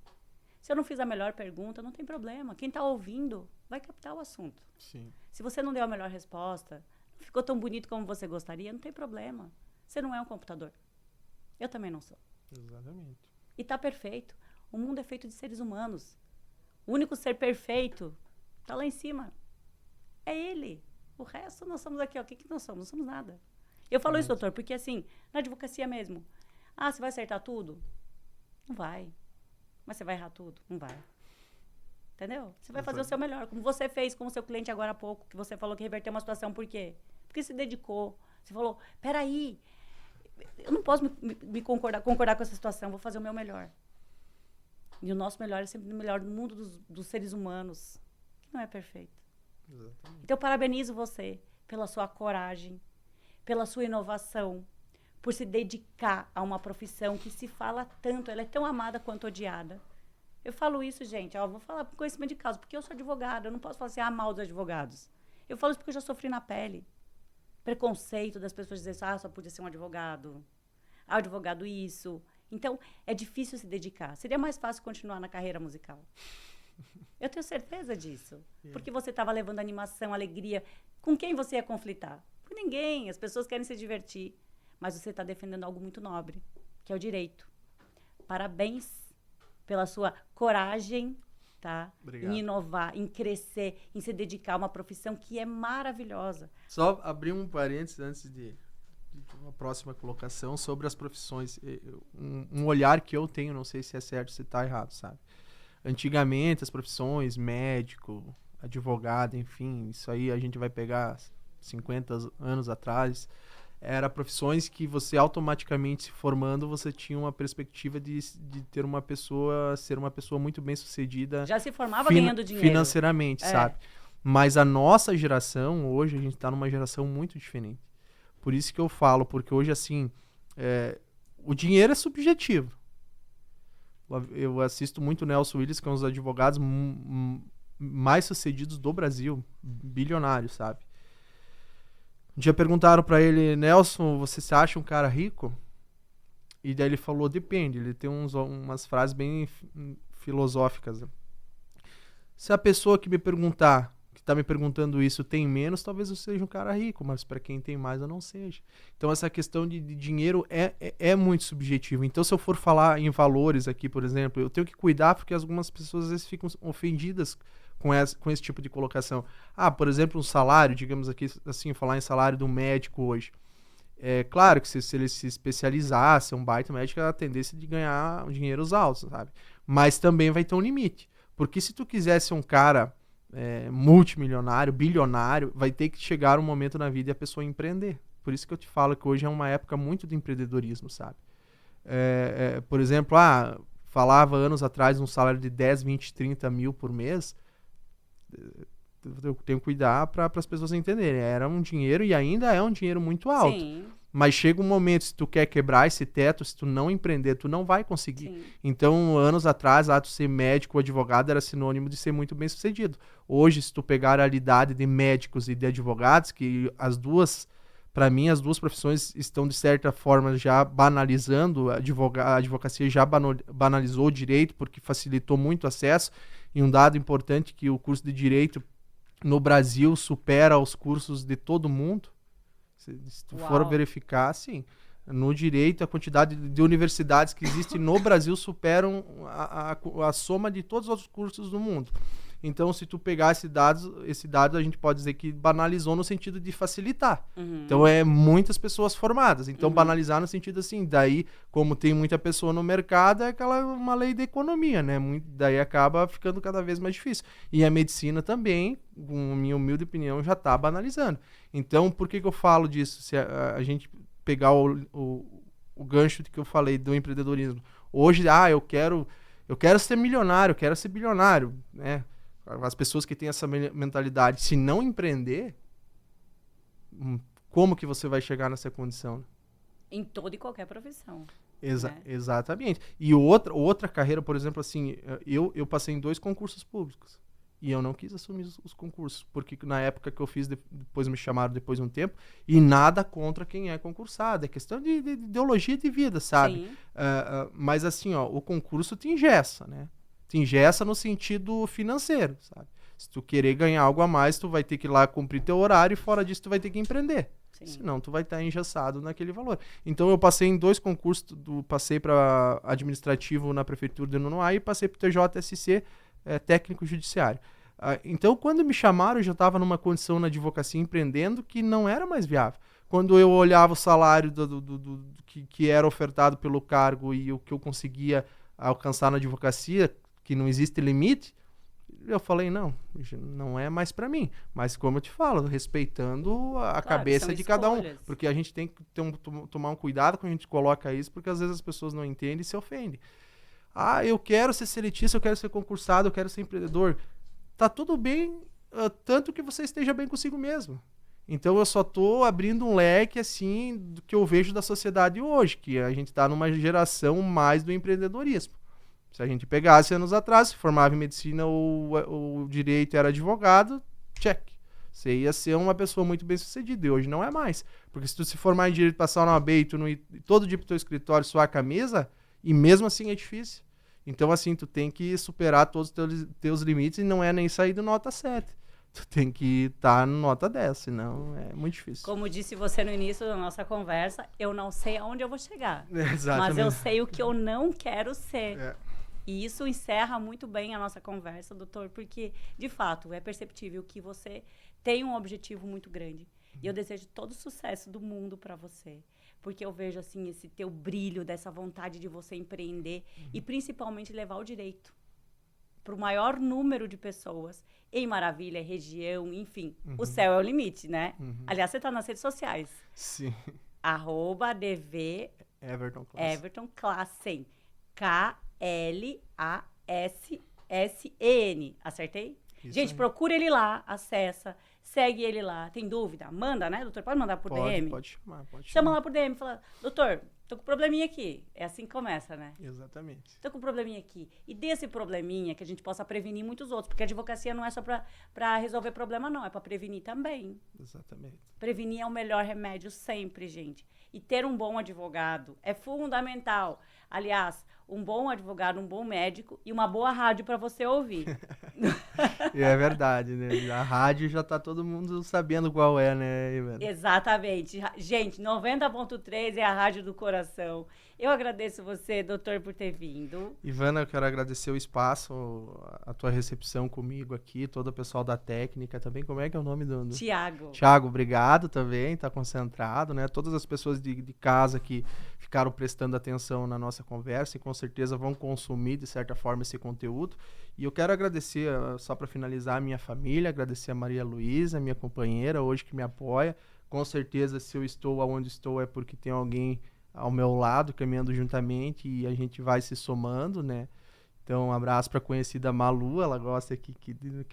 Se eu não fiz a melhor pergunta, não tem problema. Quem tá ouvindo vai captar o assunto. Sim. Se você não deu a melhor resposta, não ficou tão bonito como você gostaria, não tem problema. Você não é um computador. Eu também não sou. Exatamente. E tá perfeito. O mundo é feito de seres humanos. O único ser perfeito tá lá em cima. É ele. O resto, nós somos aqui, ó. O que nós somos? Não somos nada. Eu falo isso, doutor, porque assim, na advocacia mesmo. Ah, você vai acertar tudo? Não vai. Mas você vai errar tudo? Não vai. Entendeu? Você vai fazer o seu melhor. Como você fez com o seu cliente agora há pouco, que você falou que reverteu uma situação. Por quê? Porque se dedicou. Você falou, peraí, eu não posso me concordar com essa situação. Vou fazer o meu melhor. E o nosso melhor é sempre o melhor do mundo dos seres humanos. Não é perfeito. Exatamente. Então, eu parabenizo você pela sua coragem, pela sua inovação, por se dedicar a uma profissão que se fala tanto, ela é tão amada quanto odiada. Eu falo isso, gente, vou falar por conhecimento de causa, porque eu sou advogada, eu não posso falar assim, mal dos advogados. Eu falo isso porque eu já sofri na pele. Preconceito das pessoas dizerem, só podia ser um advogado. Advogado isso. Então, é difícil se dedicar. Seria mais fácil continuar na carreira musical. Eu tenho certeza disso. Porque você estava levando animação, alegria. Com quem você ia conflitar? Com ninguém. As pessoas querem se divertir. Mas você está defendendo algo muito nobre, que é o direito. Parabéns pela sua coragem, tá? Obrigado. Em inovar, em crescer, em se dedicar a uma profissão que é maravilhosa. Só abrir um parênteses antes de uma próxima colocação sobre as profissões. Um olhar que eu tenho, não sei se é certo, se está errado, sabe? Antigamente, as profissões, médico, advogado, enfim, isso aí a gente vai pegar 50 anos atrás, era profissões que você automaticamente se formando, você tinha uma perspectiva de ter uma pessoa, ser uma pessoa muito bem sucedida. Já se formava ganhando dinheiro. Financeiramente, sabe? Mas a nossa geração, hoje, a gente está numa geração muito diferente. Por isso que eu falo, porque hoje, assim, o dinheiro é subjetivo. Eu assisto muito o Nelson Williams, que é um dos advogados mais sucedidos do Brasil, bilionário, sabe? Um dia perguntaram pra ele, Nelson, você se acha um cara rico? E daí ele falou, depende. Ele tem umas frases bem filosóficas. Se a pessoa que tá me perguntando isso tem menos, talvez eu seja um cara rico, mas para quem tem mais eu não seja. Então essa questão de dinheiro é muito subjetivo. Então se eu for falar em valores aqui, por exemplo, eu tenho que cuidar porque algumas pessoas às vezes ficam ofendidas com esse tipo de colocação. Por exemplo, um salário, digamos aqui assim, falar em salário do médico hoje. É claro que se ele se especializar, ser um baita médico, a tendência de ganhar dinheiros altos, sabe? Mas também vai ter um limite. Porque se tu quiser ser um cara multimilionário, bilionário, vai ter que chegar um momento na vida e a pessoa empreender. Por isso que eu te falo que hoje é uma época muito de empreendedorismo, sabe? Por exemplo, falava anos atrás um salário de 10, 20, 30 mil por mês. Eu tenho que cuidar para as pessoas entenderem. Era um dinheiro e ainda é um dinheiro muito alto. Sim. Mas chega um momento, se tu quer quebrar esse teto, se tu não empreender, tu não vai conseguir. Sim. Então, anos atrás, tu ser médico ou advogado era sinônimo de ser muito bem sucedido. Hoje, se tu pegar a realidade de médicos e de advogados, que as duas, para mim, as duas profissões estão, de certa forma, já banalizando. A advocacia já banalizou o direito, porque facilitou muito o acesso. E um dado importante, que o curso de direito no Brasil supera os cursos de todo mundo. Se tu for verificar, sim. No direito, a quantidade de universidades que existem no Brasil superam a soma de todos os outros cursos do mundo. Então, se tu pegar esse dado a gente pode dizer que banalizou no sentido de facilitar. Uhum. Então, muitas pessoas formadas. Então, banalizar no sentido assim, daí, como tem muita pessoa no mercado, é uma lei da economia, né? Daí acaba ficando cada vez mais difícil. E a medicina também, com minha humilde opinião, já está banalizando. Então, por que eu falo disso? Se a gente pegar o gancho que eu falei do empreendedorismo. Hoje, eu quero ser milionário, eu quero ser bilionário, né? As pessoas que têm essa mentalidade, se não empreender, como que você vai chegar nessa condição? Em toda e qualquer profissão. Exatamente. E outra carreira, por exemplo, assim, eu passei em 2 concursos públicos e eu não quis assumir os concursos, porque na época que eu fiz, depois me chamaram depois de um tempo, e nada contra quem é concursado, é questão de ideologia de vida, sabe? Mas assim, o concurso te engessa, né? Te engessa no sentido financeiro, sabe? Se tu querer ganhar algo a mais, tu vai ter que ir lá cumprir teu horário e fora disso tu vai ter que empreender. Sim. Senão tu vai estar engessado naquele valor. Então eu passei em 2 concursos, passei para administrativo na prefeitura de Nonoá e passei para o TJSC, técnico judiciário. Então quando me chamaram eu já estava numa condição na advocacia empreendendo que não era mais viável. Quando eu olhava o salário que era ofertado pelo cargo e o que eu conseguia alcançar na advocacia, que não existe limite, eu falei, não é mais para mim. Mas como eu te falo, respeitando a cabeça de cada um. Porque a gente tem que tomar um cuidado quando a gente coloca isso, porque às vezes as pessoas não entendem e se ofendem. Eu quero ser seletista, eu quero ser concursado, eu quero ser empreendedor. Tá tudo bem, tanto que você esteja bem consigo mesmo. Então eu só tô abrindo um leque, assim, do que eu vejo da sociedade hoje, que a gente tá numa geração mais do empreendedorismo. Se a gente pegasse anos atrás, se formava em medicina ou direito era advogado, check. Você ia ser uma pessoa muito bem sucedida. E hoje não é mais. Porque se tu se formar em direito, passar na OAB e tu não ir todo dia pro teu escritório suar a camisa, e mesmo assim é difícil. Então, assim, tu tem que superar todos os teus limites e não é nem sair do nota 7. Tu tem que estar no nota 10, senão é muito difícil. Como disse você no início da nossa conversa, eu não sei aonde eu vou chegar. Exatamente. Mas eu sei o que eu não quero ser. E isso encerra muito bem a nossa conversa, doutor, porque, de fato, é perceptível que você tem um objetivo muito grande. E eu desejo todo o sucesso do mundo para você. Porque eu vejo, assim, esse teu brilho, dessa vontade de você empreender e, principalmente, levar o direito para o maior número de pessoas em Maravilha, região, enfim. O céu é o limite, né? Aliás, você está nas redes sociais. Sim. @DV Everton Classen. KLASSEN. Acertei? Isso. Gente, aí. Procura ele lá, acessa, segue ele lá. Tem dúvida? Manda, né, doutor? Pode mandar por DM? Pode chamar. Chama lá por DM e fala, doutor, tô com um probleminha aqui. É assim que começa, né? Exatamente. Tô com um probleminha aqui. E desse probleminha que a gente possa prevenir muitos outros. Porque a advocacia não é só pra resolver problema, não. É pra prevenir também. Exatamente. Prevenir é o melhor remédio sempre, gente. E ter um bom advogado é fundamental. Aliás, um bom advogado, um bom médico e uma boa rádio para você ouvir. E é verdade, né? A rádio já tá todo mundo sabendo qual é, né, Ivana? Exatamente. Gente, 90.3 é a rádio do coração. Eu agradeço você, doutor, por ter vindo. Ivana, eu quero agradecer o espaço, a tua recepção comigo aqui, todo o pessoal da técnica também. Como é que é o nome do... Tiago. Tiago, obrigado também, tá concentrado, né? Todas as pessoas de casa que ficaram prestando atenção na nossa conversa e com certeza vão consumir, de certa forma, esse conteúdo. E eu quero agradecer, só para finalizar, a minha família, agradecer a Maria Luísa, minha companheira, hoje que me apoia. Com certeza, se eu estou onde estou, é porque tem alguém ao meu lado, caminhando juntamente, e a gente vai se somando, né? Então, um abraço para a conhecida Malu, ela gosta que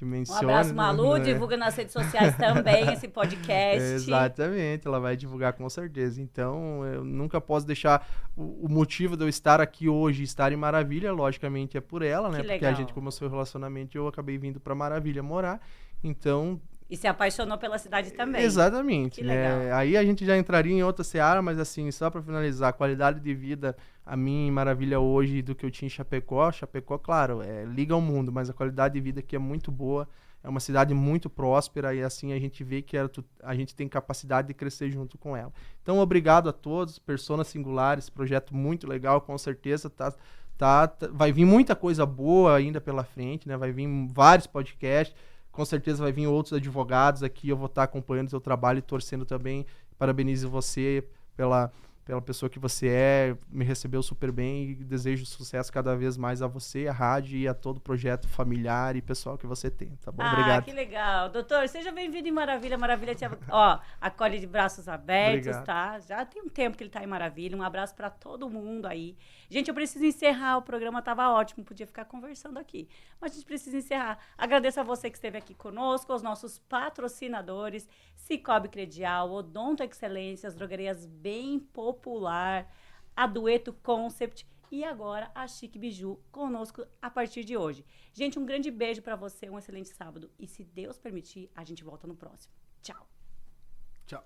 mencione. Um abraço, Malu, né? divulga nas redes sociais também esse podcast. Exatamente, ela vai divulgar com certeza. Então, eu nunca posso deixar o motivo de eu estar aqui hoje, estar em Maravilha, logicamente é por ela, né? Que Porque a legal. gente começou o relacionamento e eu acabei vindo para Maravilha morar. Então, E se apaixonou pela cidade também. exatamente, Que né? legal. Aí a gente já entraria em outra seara, mas assim, só para finalizar, a qualidade de vida, a mim em Maravilha hoje do que eu tinha em Chapecó, claro, liga ao mundo, mas a qualidade de vida aqui é muito boa, é uma cidade muito próspera e assim a gente vê que a gente tem capacidade de crescer junto com ela. Então, obrigado a todos, Personas Singulares, projeto muito legal, com certeza vai vir muita coisa boa ainda pela frente, né? Vai vir vários podcasts. Com certeza vai vir outros advogados aqui, eu vou estar acompanhando o seu trabalho e torcendo também. Parabenizo você pela pessoa que você é, me recebeu super bem e desejo sucesso cada vez mais a você, a rádio e a todo o projeto familiar e pessoal que você tem, tá bom? Obrigado. Que legal. Doutor, seja bem-vindo em Maravilha. Maravilha te acolhe de braços abertos, Obrigado. tá? Já tem um tempo que ele tá em Maravilha. Um abraço para todo mundo aí. Gente, eu preciso encerrar. O programa tava ótimo, podia ficar conversando aqui. Mas a gente precisa encerrar. Agradeço a você que esteve aqui conosco, aos nossos patrocinadores, Cicobi Credial, Odonto Excelência, as drogarias Bem Popular, a Dueto Concept e agora a Chique Biju conosco a partir de hoje. Gente, um grande beijo para você, um excelente sábado. E se Deus permitir, a gente volta no próximo. Tchau. Tchau.